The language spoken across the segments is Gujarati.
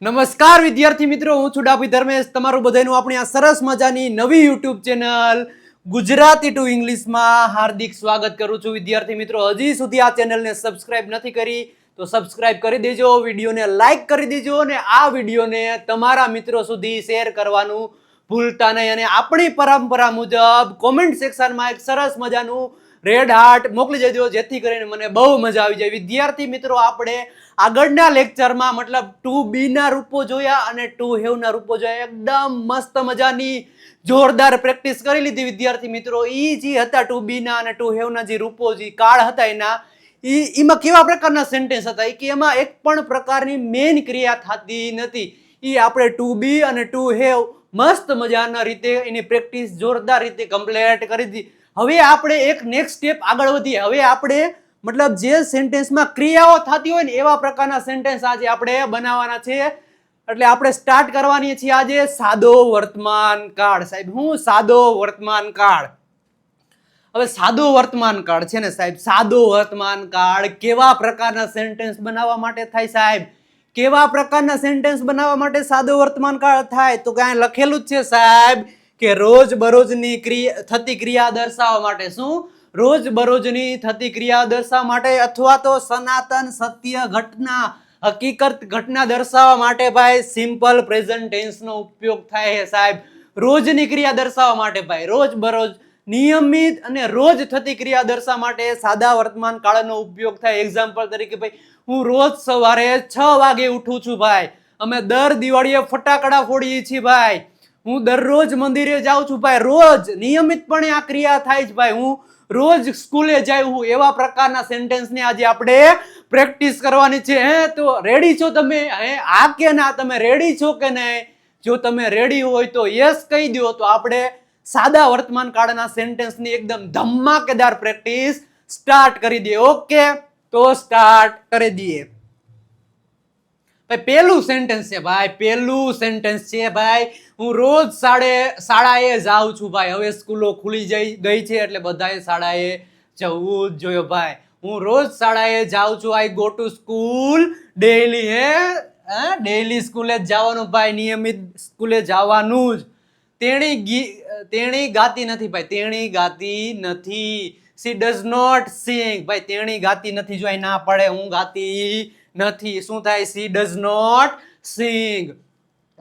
નમસ્કાર વિદ્યાર્થી મિત્રો, હું છું ડાભી ધર્મેશ. તમારું બધાનું આપણી આ સરસ મજાની નવી યુટ્યુબ ચેનલ ગુજરાતી ટુ ઇંગ્લિશમાં હાર્દિક સ્વાગત કરું છું. વિદ્યાર્થી મિત્રો, હજી સુધી આ ચેનલને સબસ્ક્રાઇબ નથી કરી તો સબસ્ક્રાઇબ કરી દેજો, વિડીયોને લાઈક કરી દેજો અને આ વિડીયોને તમારા મિત્રો સુધી શેર કરવાનું ભૂલતા નહીં. અને આપણી પરંપરા મુજબ કોમેન્ટ સેક્શનમાં એક સરસ મજાનું રેડ હાર્ટ મોકલી દેજો, જેથી કરીને મને બહુ મજા આવી જાય. વિદ્યાર્થી મિત્રો, આપણે આગળના લેક્ચરમાં મતલબ ટુ બી ના રૂપો જોયા અને ટુ હેવ ના રૂપો જોયા. એકદમ મસ્ત મજાની જોરદાર પ્રેક્ટિસ કરી લીધી વિદ્યાર્થી મિત્રો. ઈ જે હતા ટુ બી ના અને ટુ હેવ ના જે રૂપો જે કાળ હતા એના એમાં કેવા પ્રકારના સેન્ટેન્સ હતા કે એમાં એક પણ પ્રકારની મેઇન ક્રિયા થતી નથી. ઈ આપણે ટુ બી અને ટુ હેવ મસ્ત મજાના રીતે એની પ્રેક્ટિસ જોરદાર રીતે કમ્પ્લીટ કરી દીધી. હવે આપણે એક નેક્સ્ટ સ્ટેપ આગળ વધીએ. હવે આપણે મતલબ જે સેન્ટેન્સમાં ક્રિયાઓ થતી હોય ને એવા પ્રકારના સેન્ટેન્સ આજે આપણે બનાવવાના છે. એટલે આપણે સ્ટાર્ટ કરવાની છે આજે સાદો વર્તમાન કાળ. સાહેબ, હું સાદો વર્તમાન કાળ. હવે સાદો વર્તમાન કાળ છે ને સાહેબ, સાદો વર્તમાન કાળ કેવા પ્રકારના સેન્ટેન્સ બનાવવા માટે થાય સાહેબ? કેવા પ્રકારના સેન્ટેન્સ બનાવવા માટે સાદો વર્તમાન કાળ થાય? તો કાંઈ લખેલું જ છે સાહેબ કે રોજ બરોજની થતી ક્રિયા દર્શાવવા માટે. શું? રોજ બરોજની થતી ક્રિયા દર્શાવવા માટે અથવા તો સનાતન સત્ય ઘટના હકીકત ઘટના દર્શાવવા માટે ભાઈ સિમ્પલ પ્રેઝન્ટ ટેન્સ નો ઉપયોગ થાય છે સાહેબ. રોજની ક્રિયા દર્શાવવા માટે ભાઈ, રોજ બરોજ નિયમિત અને રોજ થતી ક્રિયા દર્શાવવા માટે સાદા વર્તમાન કાળનો ઉપયોગ થાય. એક્ઝામ્પલ તરીકે ભાઈ, હું રોજ સવારે 6 વાગે ઉઠું છું ભાઈ. અમે દર દિવાળીએ ફટાકડા ફોડીએ છીએ ભાઈ. હું દરરોજ મંદિરે જાઉં છું ભાઈ. રોજ નિયમિતપણે આ ક્રિયા થાય છે ભાઈ. હું રોજ સ્કૂલે જાય હું. એવા પ્રકારના સેન્ટેન્સને આજે આપણે પ્રેક્ટિસ કરવાની છે. તો રેડી છો તમે? આ કે ના? તમે રેડી છો કે નહીં? જો તમે રેડી હોય તો યસ કહી દો. તો આપણે સાદા વર્તમાન કાળના સેન્ટેન્સની એકદમ ધમાકેદાર પ્રેક્ટિસ સ્ટાર્ટ કરી દઈએ. ઓકે, તો સ્ટાર્ટ કરી દઈએ. ભાઈ પહેલું સેન્ટેન્સ છે ભાઈ, પહેલું સેન્ટેન્સ છે ભાઈ, હું રોજ શાળાએ જાઉં છું ભાઈ. હવે સ્કૂલો ખુલી ગઈ છે એટલે બધાએ શાળાએ જવું જ જોઈએ ભાઈ. હું રોજ શાળાએ જાઉં છું. I go to school daily. Daily સ્કૂલે જ જવાનું ભાઈ, નિયમિત સ્કૂલે જવાનું જ. તેણી ગાતી નથી ભાઈ, તેણી ગાતી નથી. she does not sing ભાઈ, તેણી ગાતી નથી. જો અહીં ના પડે, હું ગાતી નથી. શું થાય? she does not sing.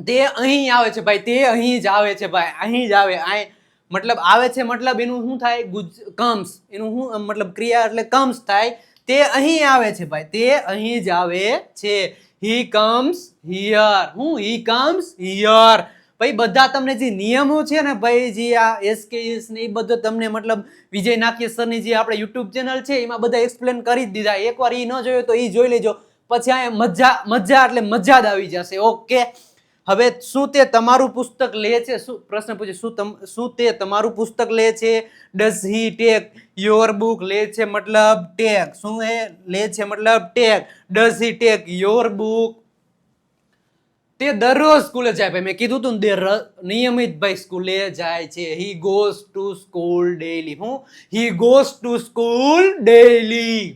તે અહીં આવે છે ભાઈ, તે અહીં જ આવે છે ભાઈ, અહીં જ આવે. મતલબ આવે છે મતલબ એનું શું થાય? કમ્સ. એનું શું મતલબ? ક્રિયા એટલે કમ્સ થાય. તે અહીં આવે છે ભાઈ, તે અહીં જ આવે છે. he comes here. હું? he comes here. ભાઈ બધા તમને જે નિયમો છે ને ભાઈ, જે આ એસકેએસ ને એ બધું તમને મતલબ વિજય નાક્ય સરની જે આપણે યુટ્યુબ ચેનલ છે એમાં બધા એક્સપ્લેન કરી જ દીધા. એકવાર એ ન જોયો તો એ જોઈ લેજો. પછી આ મજા એટલે મજા જ આવી જશે. ઓકે, હવે શું તે તમારું પુસ્તક લે છે? શું પ્રશ્ન પૂછે? શું તે તમારું પુસ્તક લે છે? Does he take your book? લે છે મતલબ ટેક. શું એ લે છે મતલબ take. Does he take your book? તે દરરોજ સ્કૂલે જાય ભાઈ. મેં કીધું તું નિયમિત ભાઈ સ્કૂલે જાય છે. He goes to school daily. હું? He goes to school daily.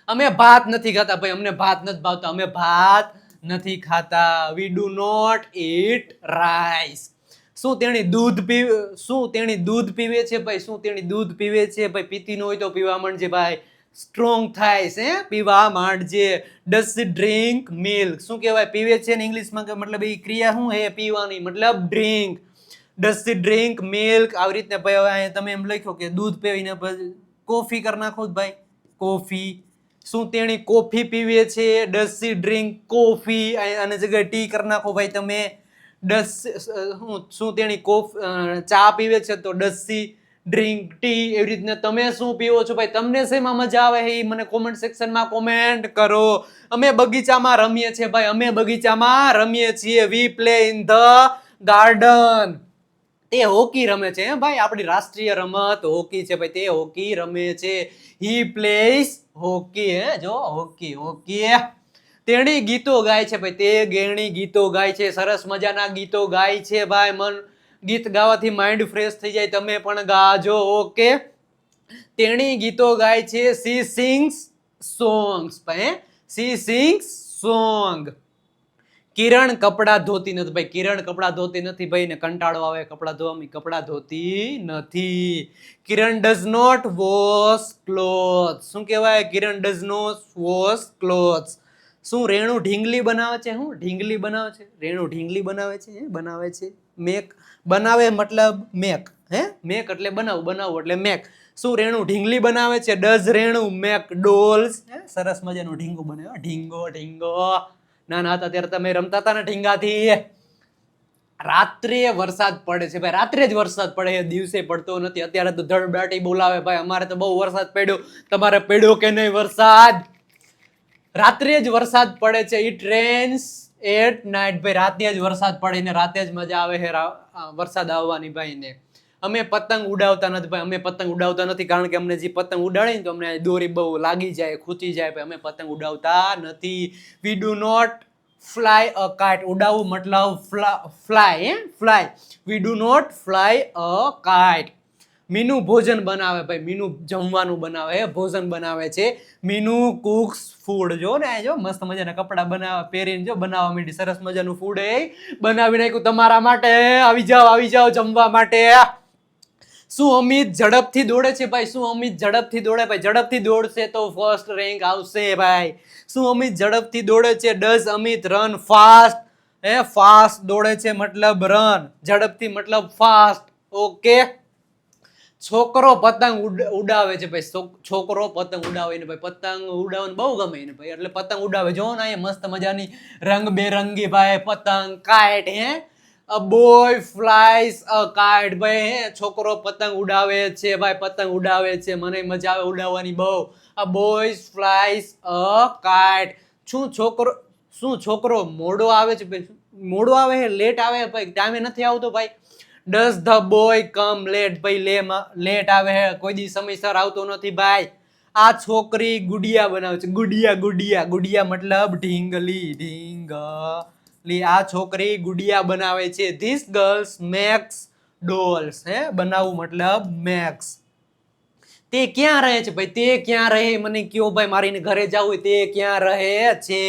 અમે ભાત નથી ખાતા ભાઈ, અમને ભાત નથી ભાવતા. અમે ભાત નથી ખાતા. We do not eat rice. શું તેણી દૂધ પીવે? શું તેણી દૂધ પીવે છે ભાઈ? શું તેણી દૂધ પીવે છે ભાઈ? પીતી ન હોય તો પીવા માંડજે ભાઈ, સ્ટ્રોંગ થાય છે. પીવા માંડજે. Does she drink milk? શું કહેવાય? પીવે છે ને ઇંગ્લિશમાં કે મતલબ એ ક્રિયા શું હે? પીવાની, મતલબ drink. Does she drink milk? આવી રીતે ભાઈ. હવે તમે એમ લખ્યો કે દૂધ પીવીને કોફી કરી નાખો ભાઈ, કોફી. શું તેણી કોફી પીવે છે? Does she drink coffee? અને જગ્યાએ ટી કરી નાખો ભાઈ તમે. શું તેણી ચા પીવે છે? તો ડઝ શી ડ્રિંક ટી? એવી રીતના તમે શું પીવો છો ભાઈ? તમને શેમાં મજા આવે એ મને કોમેન્ટ સેક્શનમાં કોમેન્ટ કરો. અમે બગીચામાં રમીએ છીએ ભાઈ, અમે બગીચામાં રમીએ છીએ. We play in the garden. તે હોકી રમે છે ભાઈ, આપણી રાષ્ટ્રીય રમત હોકી છે ભાઈ, તે હોકી રમે છે. હી પ્લેસ હોકી. જો હોકી, હોકી. તેણી ગીતો ગાય છે ભાઈ, તે ગેણી ગીતો ગાય છે. સરસ મજાના ગીતો ગાય છે ભાઈ. ગીત ગાવાથી માઇન્ડ ફ્રેશ થઈ જાય. તમે પણ ગાજો. ઓકે, તેણી ગીતો ગાય છે. she sings songs ભાઈ, she sings song. કિરણ કપડાં ધોતી નથી ભાઈ, કિરણ કપડાં ધોતી નથી ભાઈ, ને કંટાળો આવે કપડાં ધોવામાં, કપડાં ધોતી નથી. કિરણ ડઝ નોટ વોશ ક્લોથ્સ. શું કહેવાય? કિરણ ડઝ નોટ વોશ ક્લોથ્સ. શું રેણુ ઢીંગલી બનાવે છે? શું ઢીંગલી બનાવે છે? રેણુ ઢીંગલી બનાવે છે? બનાવે છે. મેક બનાવે મતલબ મેક. મેક એટલે બનાવું, બનાવું એટલે મેક. શું રેણુ ઢીંગલી બનાવે છે? Does Renu make dolls? સરસ મજાનું ઢીંગું બને. ઢીંગો ઢીંગો. નાના હતા ત્યારે તમે રમતા હતા ને ઢીંગાથી. રાત્રે વરસાદ પડે છે ભાઈ, રાત્રે જ વરસાદ પડે, દિવસે પડતો નથી. અત્યારે તો ધડબાટી બોલાવે ભાઈ, અમારે તો બહુ વરસાદ પડ્યો. તમારે પડ્યો કે નહીં વરસાદ? રાત્રે જ વરસાદ પડે છે. It rains at night. ભાઈ રાતે જ વરસાદ પડે ને રાતે જ મજા આવે છે વરસાદ આવવાની ભાઈ ને. અમે પતંગ ઉડાવતા નથી ભાઈ, અમે પતંગ ઉડાવતા નથી કારણ કે અમને જે પતંગ ઉડાડે ને તો અમને દોરી બહુ લાગી જાય, ખૂચી જાય ભાઈ, અમે પતંગ ઉડાવતા નથી. We do not fly a kite. ઉડાવવું મતલબ fly. Fly. We do not fly a kite. Meenu ભોજન બનાવે ભાઈ, મીનુ જમવાનું બનાવે, ભોજન બનાવે છે. Meenu cooks food. જો ને જો મસ્ત મજાના કપડા બનાવવા પહેરીને જો બનાવવા માંડી, સરસ મજાનું ફૂડ એ બનાવી નાખ્યું તમારા માટે. આવી જાઓ જમવા માટે. શું અમિત ઝડપથી દોડે છે ભાઈ? શું અમિત ઝડપથી દોડે ભાઈ? ઝડપથી દોડશે તો ફર્સ્ટ રેન્ક આવશે ભાઈ. શું અમિત ઝડપથી દોડે છે? Does Amit run fast? Fast દોડે છે મતલબ રન, ઝડપથી મતલબ ફાસ્ટ. ઓકે. છોકરો પતંગ ઉડાવે છે ભાઈ, છોકરો પતંગ ઉડાવે ને ભાઈ, પતંગ ઉડાવવાનું બહુ ગમે ને ભાઈ, એટલે પતંગ ઉડાવે. જો ને મસ્ત મજાની રંગબેરંગી ભાઈ પતંગ, kite. A boy flies a kite. ભાઈ છોકરો પતંગ ઉડાવે છે ભાઈ, પતંગ ઉડાવે છે, મને મજા આવે ઉડાવવાની બહુ. A boy flies a kite. શું છોકરો મોડો આવે છે ભાઈ? મોડો આવે છે, લેટ આવે ભાઈ, ટાઈમે નથી આવતો ભાઈ. Does the boy come late? ભાઈ લેટ આવે છે, કોઈ દી સમયસર આવતો નથી ભાઈ. આ છોકરી ગુડિયા બનાવે છે. ગુડિયા મતલબ ઢીંગલી. ઢીંગલી. આ છોકરી ગુડિયા બનાવે છે. This girls makes dolls. બનાવવું મતલબ મેક્સ. તે ક્યાં રહે છે ભાઈ? તે ક્યાં રહે મને કયો ભાઈ, મારીને ઘરે જવું હોય તે ક્યાં રહે છે?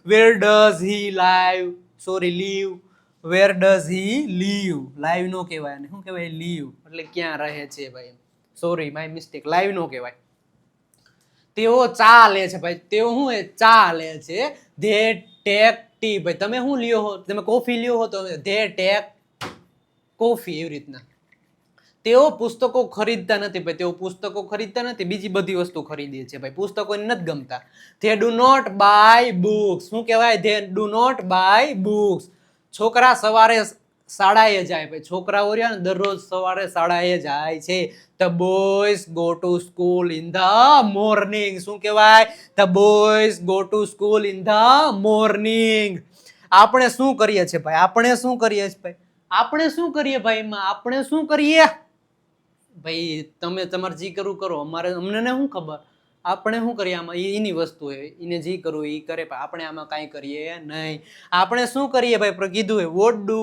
Where does he live? Where does he live? Live નો કહેવાય, અને શું કહેવાય? લીવ એટલે ક્યાં રહે છે ભાઈ. સોરી માય મિસ્ટેક, લાઈવ નો કહેવાય. તેઓ ચા લે છે ભાઈ. તેઓ શું ચા લે છે. They tech T. ભાઈ તમે શું લ્યો હો? તમે કોફી લ્યો હો તો ધે ટેક કોફી, એવી રીતના. તેઓ પુસ્તકો ખરીદતા નથી ભાઈ, તેઓ પુસ્તકો ખરીદતા નથી, બીજી બધી વસ્તુ ખરીદે છે ભાઈ, પુસ્તકો નથી ગમતા. They do not buy books. શું કહેવાય? They do not buy books. છોકરા સવારે શાળાએ જાય ભાઈ, છોકરાઓ રહ્યા ને દરરોજ સવારે શાળાએ જાય છે. The boys go to school in the morning. શું કહેવાય? The boys go to school in the morning. આપણે શું કરીએ છીએ ભાઈ? આપણે શું કરીએ છીએ ભાઈ? આપણે શું કરીએ ભાઈ? આપણે શું કરીએ ભાઈ? તમે તમારે જે કરવું કરો, અમને ને શું ખબર? આપણે શું કરીએ આમાં? એની વસ્તુ હોય, એને જે કરવું એ કરે, આપણે આમાં કાંઈ કરીએ નહીં. આપણે શું કરીએ ભાઈ? કીધું હોય વોટ ડુ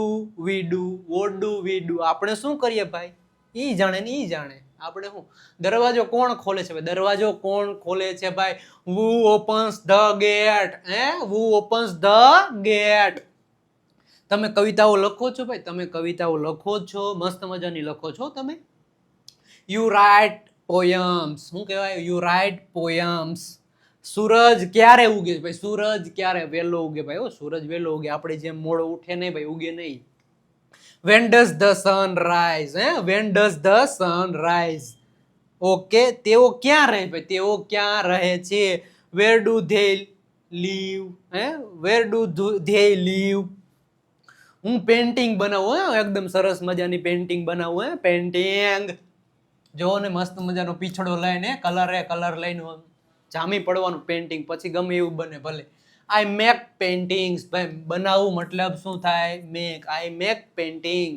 વી ડુ. આપણે શું કરીએ ભાઈ? ઈ જાણે ને ઈ જાણે. આપણે શું? દરવાજો કોણ ખોલે છે ભાઈ? દરવાજો કોણ ખોલે છે ભાઈ? who opens the gate? who opens the gate? તમે કવિતાઓ લખો છો ભાઈ? તમે કવિતાઓ લખો છો, મસ્ત મજાની લખો છો તમે. You write poems. શું કહેવાય? You write poems. સૂરજ ક્યારે ઉગે ભાઈ? સૂરજ ક્યારે વહેલો ઉગે ભાઈ? સૂરજ વહેલો ઉગે, આપણે જેમ મોડો ઉઠે નહીં ભાઈ, ઉગે નહીં. When does the sun rise? When does the sun rise? Okay. તેઓ ક્યાં રહે ભાઈ? તેઓ ક્યાં રહે છે? Where do they leave? Where do they leave? હું પેન્ટિંગ બનાવું, એકદમ સરસ મજાની પેન્ટિંગ બનાવું. પેન્ટિંગ જો ને મસ્ત મજાનો પીછડો લઈને કલર લઈને જામી પડવાનું પેન્ટિંગ, પછી ગમે એવું બને ભલે. I make paintings. ભાઈ બનાવવું મતલબ શું થાય? મેક. I make painting.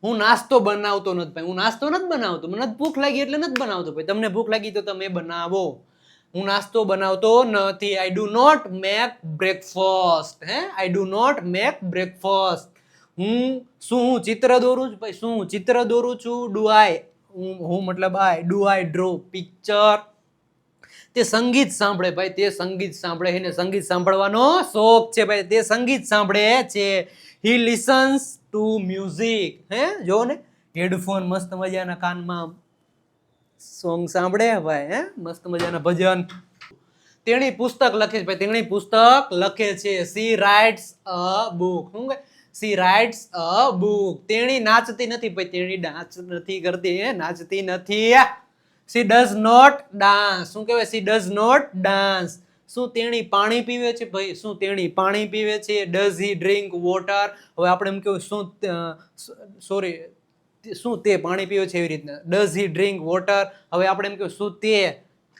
હું નાસ્તો બનાવતો નથી ભાઈ, હું નાસ્તો નથી બનાવતો, મને ભૂખ લાગી એટલે નથી બનાવતો ભાઈ, તમને ભૂખ લાગી તો તમે બનાવો. હું નાસ્તો બનાવતો નથી. I do not make breakfast. I do not make breakfast. હું ચિત્ર દોરું છું ભાઈ? શું હું ચિત્ર દોરું છું? ડુ આઈ? હું મતલબ I do I draw picture? તે સંગીત સાંભળે ભાઈ, તે સંગીત સાંભળે, એને સંગીત સાંભળવાનો શોખ છે ભાઈ, તે સંગીત સાંભળે છે. હી લિસન્સ ટુ મ્યુઝિક. હે જો ને હેડફોન મસ્ત મજાના કાનમાં સોંગ સાંભળે ભાઈ, હે મસ્ત મજાના ભજન. તેણી પુસ્તક લખે છે ભાઈ, તેણી પુસ્તક લખે છે. C writes a book. શું કે સી રાઇટ્સ અ બુક. તેણી નાચતી નથી ભાઈ, તેણી ડાન્સ નથી કરતી, નાચતી નથી. She does not dance. શું કહેવાય? She does not dance. શું તેણી પાણી પીવે છે ભાઈ? શું તેણી પાણી પીવે છે? Does he drink water. હવે આપણે એમ કહ્યું શું શું તે પાણી પીવે છે એવી રીતના. Does he drink water. હવે આપણે એમ કહ્યું શું તે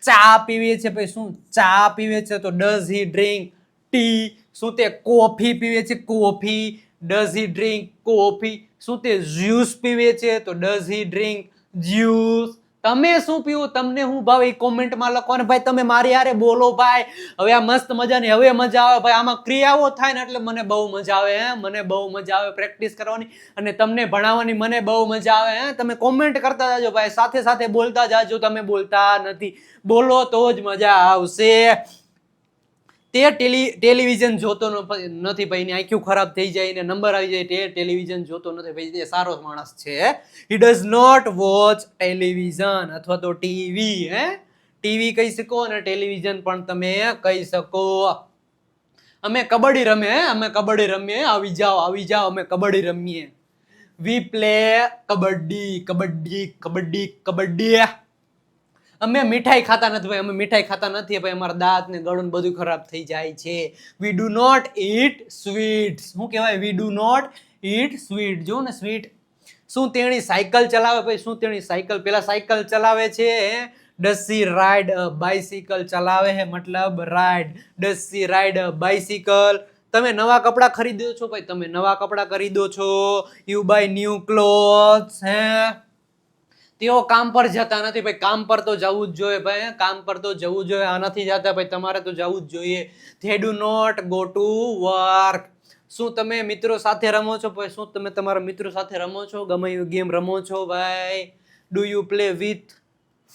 ચા પીવે છે ભાઈ? શું ચા પીવે છે? તો ડઝ હી ડ્રિંક ટી. શું તે કોફી પીવે છે? Coffee. Does he drink coffee. શું તે જ્યુસ પીવે છે? તો ડઝ હી ડ્રિંક જ્યુસ. તમે શું પીવું, તમને હું ભાવે એ કોમેન્ટમાં લખો. અને ભાઈ તમે મારી હારે બોલો ભાઈ. હવે આ મસ્ત મજાની હવે મજા આવે ભાઈ, આમાં ક્રિયાઓ થાય ને એટલે મને બહુ મજા આવે. મને બહુ મજા આવે પ્રેક્ટિસ કરવાની અને તમને ભણાવવાની મને બહુ મજા આવે. તમે કોમેન્ટ કરતા જાજો ભાઈ, સાથે સાથે બોલતા જાજો. તમે બોલતા નથી, બોલો તો જ મજા આવશે. તે ટેલિવિઝન જોતો નથી ભાઈ, એની આંખો ખરાબ થઈ જાય ને નંબર આવી જાય. તે ટેલિવિઝન જોતો નથી ભાઈ, તે સારો માણસ છે. He does not watch television અથવા તો ટીવી. ટીવી કહી શકો અને ટેલિવિઝન પણ તમે કહી શકો. અમે કબડ્ડી રમીએ, અમે કબડ્ડી રમીએ, આવી જાઓ આવી જાઓ, અમે કબડ્ડી રમીએ. We play kabaddi kabaddi kabaddi kabaddi. અમે મીઠાઈ ખાતા નથી ભાઈ, અમે મીઠાઈ ખાતા નથી ભાઈ, અમારા દાંત ને ગળું બધું ખરાબ થઈ જાય છે. We do not eat sweets. શું કહેવાય? We do not eat sweet. જો ને સ્વીટ. શું તેણી સાયકલ ચલાવે ભાઈ? શું તેણી સાયકલ પેલા સાયકલ ચલાવે છે? Does she ride a bicycle. ચલાવે છે મતલબ ride. Does she ride a bicycle. તમે નવા કપડાં ખરીદો છો ભાઈ, તમે નવા કપડાં ખરીદો છો. You buy new clothes. તેઓ કામ પર જતા નથી ભાઈ, કામ પર તો જવું જ જોઈએ ભાઈ, કામ પર તો જવું જોઈએ. આ નથી જતા ભાઈ, તમારે તો જવું જ જોઈએ. They do not go to work. શું તમે મિત્રો સાથે રમો છો ભાઈ? શું તમે તમારા મિત્રો સાથે રમો છો? ગમે એવી ગેમ રમો છો ભાઈ? Do you play with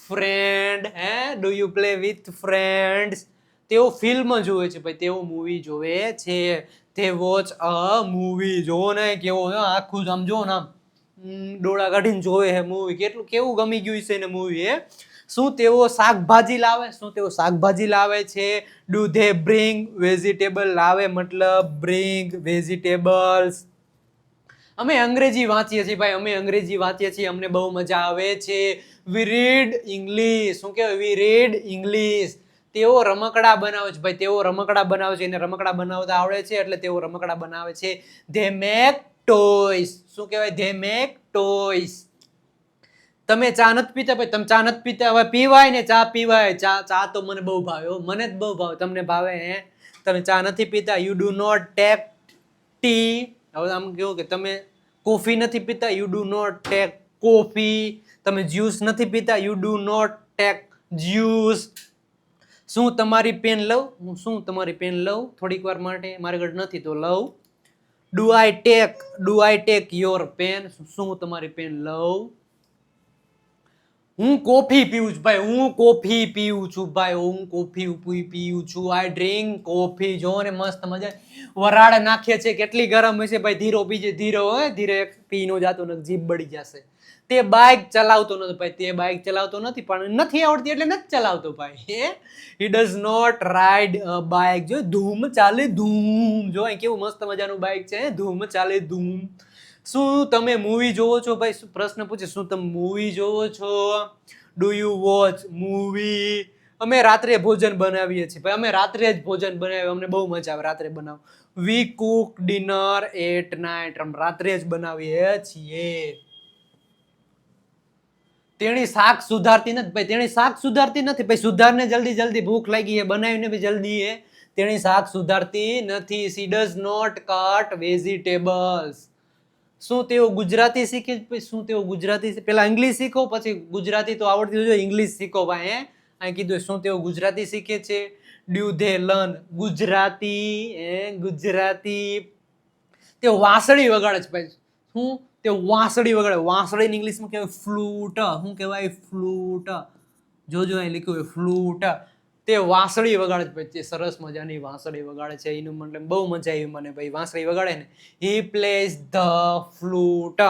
friend? Do you play with friends. તેઓ ફિલ્મ જોવે છે ભાઈ, તેઓ મૂવી જોવે છે. તે વોચ અ મૂવી. જોવો ને કેવો આખું આમ જો ને આમ ડોળા કાઢીને જોવે હે મૂવી. કેટલું કેવું ગમી ગયું છે ને મૂવી. શું તેઓ શાકભાજી લાવે? શું તેઓ શાકભાજી લાવે છે? Do they bring vegetable. લાવે મતલબ બ્રિંગ વેજીટેબલ્સ. અમે અંગ્રેજી વાંચીએ છીએ ભાઈ, અમે અંગ્રેજી વાંચીએ છીએ, અમને બહુ મજા આવે છે. વી રીડ ઇંગ્લિશ. શું કહેવાય? વી રીડ ઇંગ્લિશ. તેઓ રમકડા બનાવે છે ભાઈ, તેઓ રમકડા બનાવે છે, એને રમકડા બનાવતા આવડે છે એટલે તેઓ રમકડા બનાવે છે. They make toys. શું કહેવાય? They make toys. તમે ચા નથી પીતા ભાઈ, તમે ચા નથી પીતા. હવે પીવાય ને, ચા પીવાય. ચા તો મને બહુ ભાવે, મને જ બહુ ભાવે. તમને ભાવે? તમે ચા નથી પીતા. You do not take tea. હવે આમ કેવું કે તમે કોફી નથી પીતા. You do not take coffee. તમે જ્યુસ નથી પીતા. You do not take juice. શું તમારી પેન લઉં? હું શું તમારી પેન લઉં થોડીક વાર માટે? મારી ઘર નથી તો લઉં. Do I take your pen. શું તમારી પેન લઉં? હું કોફી પીવું છું ભાઈ, હું કોફી પીવું છું ભાઈ, હું કોફી પીવું છું. આઈ ડ્રિંક કોફી. જો ને મસ્ત મજા વરાળ નાખીએ છે, કેટલી ગરમ હશે ભાઈ. ધીરો પીજે, ધીરો ધીરે પી નો જાતો ને જીભ બળી જશે. તે બાઇક ચલાવતો નથી ભાઈ, તે બાઇક ચલાવતો નથી, પણ નથી આવડતી એટલે નથી ચલાવતો ભાઈ. He does not ride a bike. જો ધૂમ ચાલે ધૂમ. જો કેવું મસ્ત મજાનું બાઇક છે, ધૂમ ચાલે ધૂમ. શું તમે મૂવી જોવો છો ભાઈ? પ્રશ્ન પૂછે, શું તમે મૂવી જોવો છો? Do you watch movie? અમે રાત્રે ભોજન બનાવીએ છીએ ભાઈ, અમે રાત્રે જ ભોજન બનાવીએ, અમને બહુ મજા આવે રાત્રે બનાવ. વી કુક ડિનર એટ નાઇટ. અમે રાત્રે જ બનાવીએ છીએ. તેણી શાક સુધારતી નથી ભાઈ, તેણી શાક સુધારતી નથી ભાઈ. સુધારને જલ્દી જલ્દી, ભૂખ લાગી છે, બનાવીને બી જલ્દી. તેણી શાક સુધારતી નથી. She does not cut vegetables. શું તેઓ ગુજરાતી શીખે? શું તેઓ ગુજરાતી? પેલા ઇંગ્લિશ શીખો, પછી ગુજરાતી તો આવડતી હોય, ઇંગ્લિશ શીખો ભાઈ. અહીં કીધું શું તેઓ ગુજરાતી શીખે છે? Do they learn Gujarati? Gujarati. તેઓ વાંસળી વગાડે છે ભાઈ. શું તેઓ વાંસળી વગાડે? વાંસળી ઇંગ્લિશમાં કહેવાય ફ્લૂટ. શું કહેવાય? ફ્લૂટ. જોજો અહીં લખ્યું હોય ફ્લૂટ. તે વાંસળી વગાડે છે ભાઈ, તે સરસ મજાની વાંસળી વગાડે છે. એનું મતલબ બહુ મજા આવી મને ભાઈ, વાંસળી વગાડે ને. હી પ્લેઝ ધ ફ્લૂટ.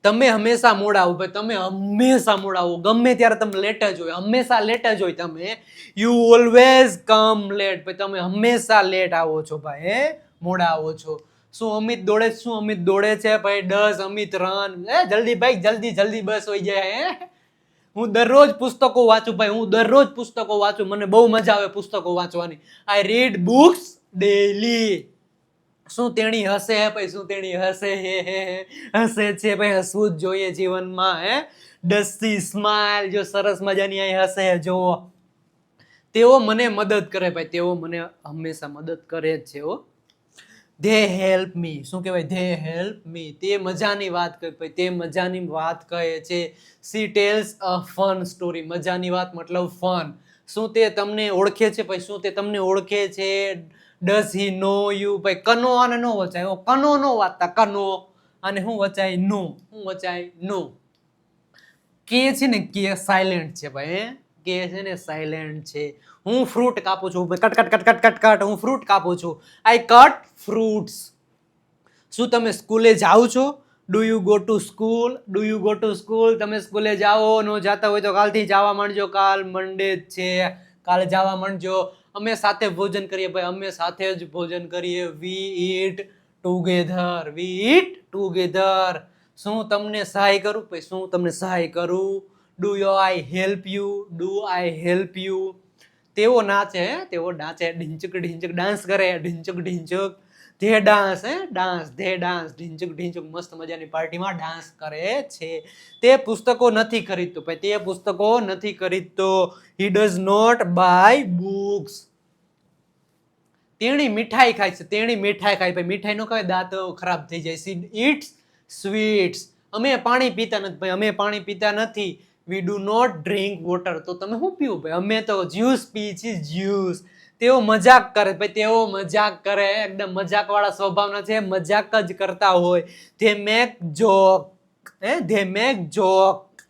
તમે હંમેશા મોડા આવો ભાઈ, તમે હંમેશા મોડા આવો, ગમે ત્યારે તમે લેટ જ હોય, હંમેશા લેટ જ હોય તમે. યુ ઓલવેઝ કમ લેટ ભાઈ, તમે હંમેશા લેટ આવો છો ભાઈ, મોડા આવો છો. શું અમિત દોડે? શું અમિત દોડે છે ભાઈ? Does Amit run? જલ્દી ભાઈ, જલ્દી જલ્દી બસ હોય જાય. હું દરરોજ પુસ્તકો વાંચું ભાઈ, હું દરરોજ પુસ્તકો વાંચું, મને બહુ મજા આવે પુસ્તકો વાંચવાની. આઈ રીડ બુક્સ ડેલી. શું તેણી હસે ભાઈ? શું તેણી હસે? હસે છે ભાઈ, હસવું જ જોઈએ જીવનમાં. ડસ્સી સ્માઇલ, જો સરસ મજાની અહીં હસે જો. તેઓ મને મદદ કરે ભાઈ, તેઓ મને હંમેશા મદદ કરે જ છે. They help me. શું કહેવાય? They help me. તે મજાની વાત કહે ભાઈ, તે મજાની વાત કહે છે. She tells a fun story. મજાની વાત મતલબ ફન. શું તે તમને ઓળખે છે ભાઈ? શું તે તમને ઓળખે છે? ડઝ હી નો યુ ભાઈ? કનો આને નો વચાય, કનો નો વાંચતા, કનો. અને શું વચાય? નો. શું વચાય? નો. કે છે ને, કે સાયલેન્ટ છે ભાઈ. કે છે ને સાયલેન્ટ છે. હું ફ્રૂટ કાપું છું ભાઈ, cut cut cut cut cut cut. હું ફ્રૂટ કાપું છું. આઈ કટ ફ્રૂટ્સ. શું તમે સ્કૂલે જાઓ છો? Do you go to school? Do you go to school? તમે સ્કૂલે જાઓ? નો જાતા હોય તો કાલથી જવા માંડજો, કાલ મંડે જ છે, કાલે જવા માંડજો. અમે સાથે ભોજન કરીએ ભાઈ, અમે સાથે જ ભોજન કરીએ. We eat together. We eat together. શું તમને સહાય કરું ભાઈ? શું તમને સહાય કરું? Do you I help you? Do I help you? તેઓ નાચે, તેઓ નાચે, ઢીંચક ઢીંચક ડાન્સ કરે, ઢીંચક ઢીંચક. They dance, dance, they dance, ઢીંચક ઢીંચક મસ્ત મજાની પાર્ટીમાં ડાન્સ કરે છે. તે પુસ્તકો નથી ખરીદતો ભાઈ, તે પુસ્તકો નથી ખરીદતો. He does not buy books. તેણી મીઠાઈ ખાય છે, તેણી મીઠાઈ ખાય ભાઈ, મીઠાઈ નો ખાય દાંત ખરાબ થઈ જાય. She eats sweets. અમે પાણી પીતા નથી ભાઈ, અમે પાણી પીતા નથી. We do not drink water. તો તમે શું પીવું ભાઈ? અમે તો જ્યુસ પી છીએ, જ્યુસ. તેઓ મજાક કરે ભાઈ, તેઓ મજાક કરે, એકદમ મજાક વાળા સ્વભાવના છે, મજાક જ કરતા હોય. They make joke. They make joke.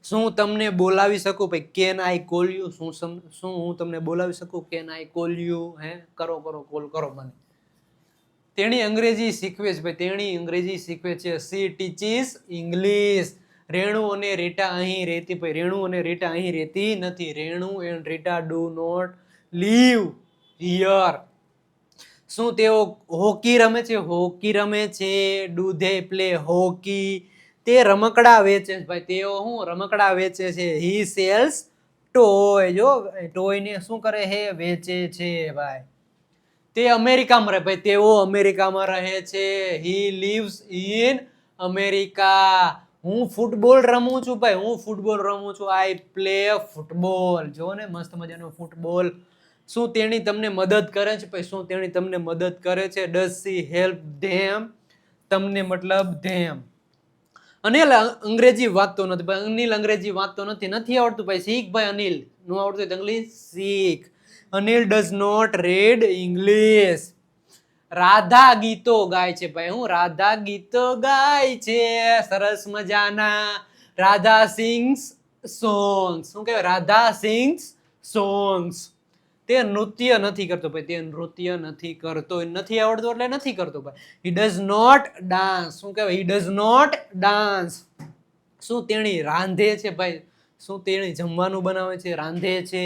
શું તમને બોલાવી શકું ભાઈ? Can I call you? શું હું તમને બોલાવી શકું? Can I call you? કરો કરો, કોલ કરો મને. તેણી અંગ્રેજી શીખવે છે ભાઈ, તેણી અંગ્રેજી શીખવે છે. C teaches English. રેણુ અને રીટા અહીં રહેતી ભાઈ, રેણુ અને રીટા અહીં રહેતી નથી. Renu and Rita do not live here. શું તેઓ હોકી રમે છે? હોકી રમે છે. Do they play hockey? તે રમકડા વેચે છે ભાઈ, તેઓ શું રમકડા વેચે છે? હી સેલ્સ ટોય. જો ટોય ને શું કરે છે? વેચે છે ભાઈ. તે અમેરિકામાં રહે ભાઈ, તેઓ અમેરિકામાં રહે છે. હી લીવ્સ ઇન અમેરિકા. હું ફૂટબોલ રમું છું ભાઈ, હું ફૂટબોલ રમું છું. I play football. જો ને મસ્ત મજાનો ફૂટબોલ. શું તેણી તમને મદદ કરે છે ભાઈ? શું તેણી તમને મદદ કરે છે? ડઝ સી હેલ્પ ધેમ? તમને મતલબ ધેમ. અનિલ અંગ્રેજી વાંચતો નથી ભાઈ, અનિલ અંગ્રેજી વાંચતો નથી આવડતું ભાઈ. શીખ ભાઈ અનિલ. નો આવડતું તો અંગ્લિશ શીખ. Anil does not read English. Radha ગીતો ગાય છે ભાઈ. હું રાધા ગીતો ગાય છે, સરસ મજાના. Radha sings songs. શું કહેવાય? Radha sings songs. તે નૃત્ય નથી કરતો ભાઈ, તે નૃત્ય નથી કરતો. નથી આવડતું એટલે નથી કરતો ભાઈ. He does not dance. શું કહેવાય? He does not dance. શું તેણી રાંધે છે ભાઈ? શું તેણી જમવાનું બનાવે છે, રાંધે છે?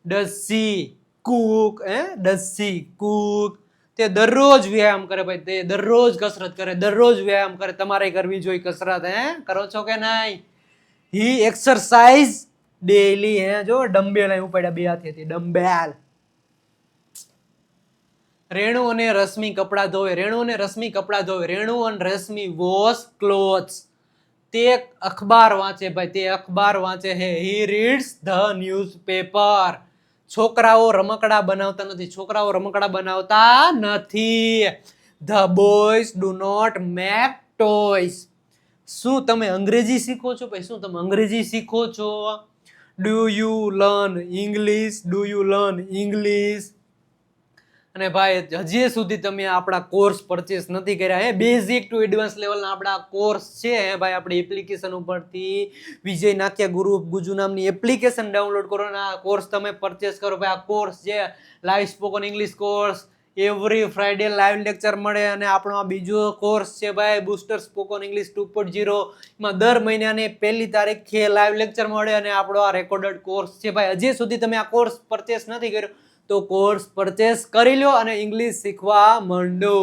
Does she Cook? Does she Cook? તે દરરોજ વ્યાયામ કરે ભાઈ, તે દરરોજ કસરત કરે, દરરોજ વ્યાયામ કરે. તમારે કરવી જોઈએ કસરત. કરો છો કે નહીં? હી એક્સરસાઇઝ ડેલી. જો ડમ્બેલ અહીં ઉપાડ્યા બે હાથેથી, ડમ્બેલ. રેણુ અને રશ્મિ કપડા ધોવે. રેણુ અને રશ્મિ કપડા ધોવે. રેણુ અને રશ્મિ વોશ ક્લોથ્સ. તે અખબાર વાંચે ભાઈ, તે અખબાર વાંચે છે. He reads the newspaper. છોકરાઓ રમકડા બનાવતા નથી, છોકરાઓ રમકડા બનાવતા નથી. The boys do not make toys. શું તમે અંગ્રેજી શીખો છો ભાઈ? શું તમે અંગ્રેજી શીખો છો? Do you learn English? Do you learn English? અને ભાઈ હજી સુધી તમે આપણા કોર્સ પરચેસ નથી કર્યા હે, બેઝિક ટુ એડવાન્સ લેવલના આપણા કોર્સ છે હે ભાઈ, આપણી એપ્લિકેશન ઉપરથી વિજય નાખ્યા ગુજુ નામની એપ્લિકેશન ડાઉનલોડ કરો અને આ કોર્સ તમે પરચેસ કરો ભાઈ. આ કોર્સ છે live spoken English course, every Friday live lecture મળે, અને આપણો આ બીજો કોર્સ છે ભાઈ બુસ્ટર સ્પોકન ઇંગ્લિશ 2.0, માં દર મહિનાની 1લી તારીખે લાઈવ લેક્ચર મળે, અને આપણો આ રેકોર્ડેડ કોર્સ છે ભાઈ. હજી સુધી તમે આ કોર્સ પરચેસ નથી કર્યો તો કોર્સ પરચેસ કરી લો અને ઇંગ્લિશ શીખવા માંડો.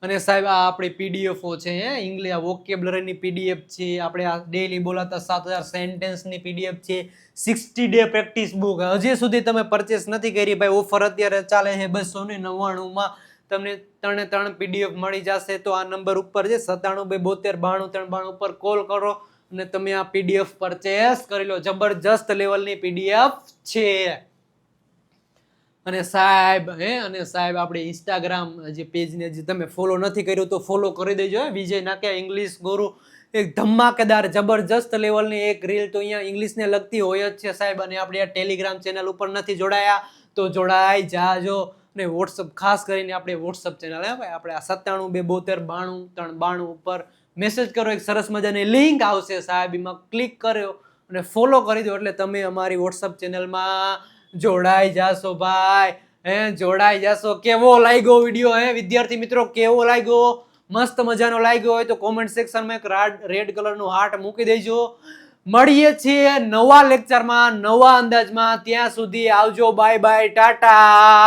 અને સાહેબ આ આપણી પીડીએફઓ છે હે, ઇંગ્લિશ વોકેબ્યુલરીની પીડીએફ છે, આપણે આ ડેઈલી બોલાતા 7000 સેન્ટેન્સની પીડીએફ છે, 60 ડે પ્રેક્ટિસ બુક. હજી સુધી તમે પરચેસ નથી કરી ભાઈ, ઓફર અત્યારે ચાલે છે 299 તમને 3 પીડીએફ મળી જશે. તો આ નંબર ઉપર છે 9792729392 ઉપર કોલ કરો અને તમે આ પીડીએફ પરચેસ કરી લો. જબરજસ્ત લેવલની પીડીએફ છે. અને સાહેબ આપણે ઇન્સ્ટાગ્રામ જે પેજને જે તમે ફોલો નથી કર્યું તો ફોલો કરી દેજો. વિજય નાખ્યા ઇંગ્લિશ ગુરુ, એક ધમાકેદાર જબરજસ્ત લેવલની એક રીલ તો અહીંયા ઇંગ્લિશને લગતી હોય જ છે સાહેબ. અને આપણે આ ટેલિગ્રામ ચેનલ ઉપર નથી જોડાયા તો જોડાઈ જાજો. અને વોટ્સઅપ ખાસ કરીને આપણે વોટ્સઅપ ચેનલ હે ભાઈ, આપણે આ 9792729392 ઉપર મેસેજ કરો, એક સરસ મજાની લિંક આવશે સાહેબ, એમાં ક્લિક કર્યો અને ફોલો કરી દો એટલે તમે અમારી વોટ્સઅપ ચેનલમાં જોડાઈ જાશો ભાઈ. જોડાઈ જાશો. કેવો લાગ્યો વિડીયો હે વિદ્યાર્થી મિત્રો, કેવો લાગ્યો? મસ્ત મજાનો લાગ્યો હોય તો કોમેન્ટ સેક્શનમાં એક રેડ કલરનું હાર્ટ મૂકી દેજો. મળીએ છીએ નવા લેક્ચરમાં નવા અંદાજમાં. ત્યાં સુધી આવજો, બાય બાય, ટાટા.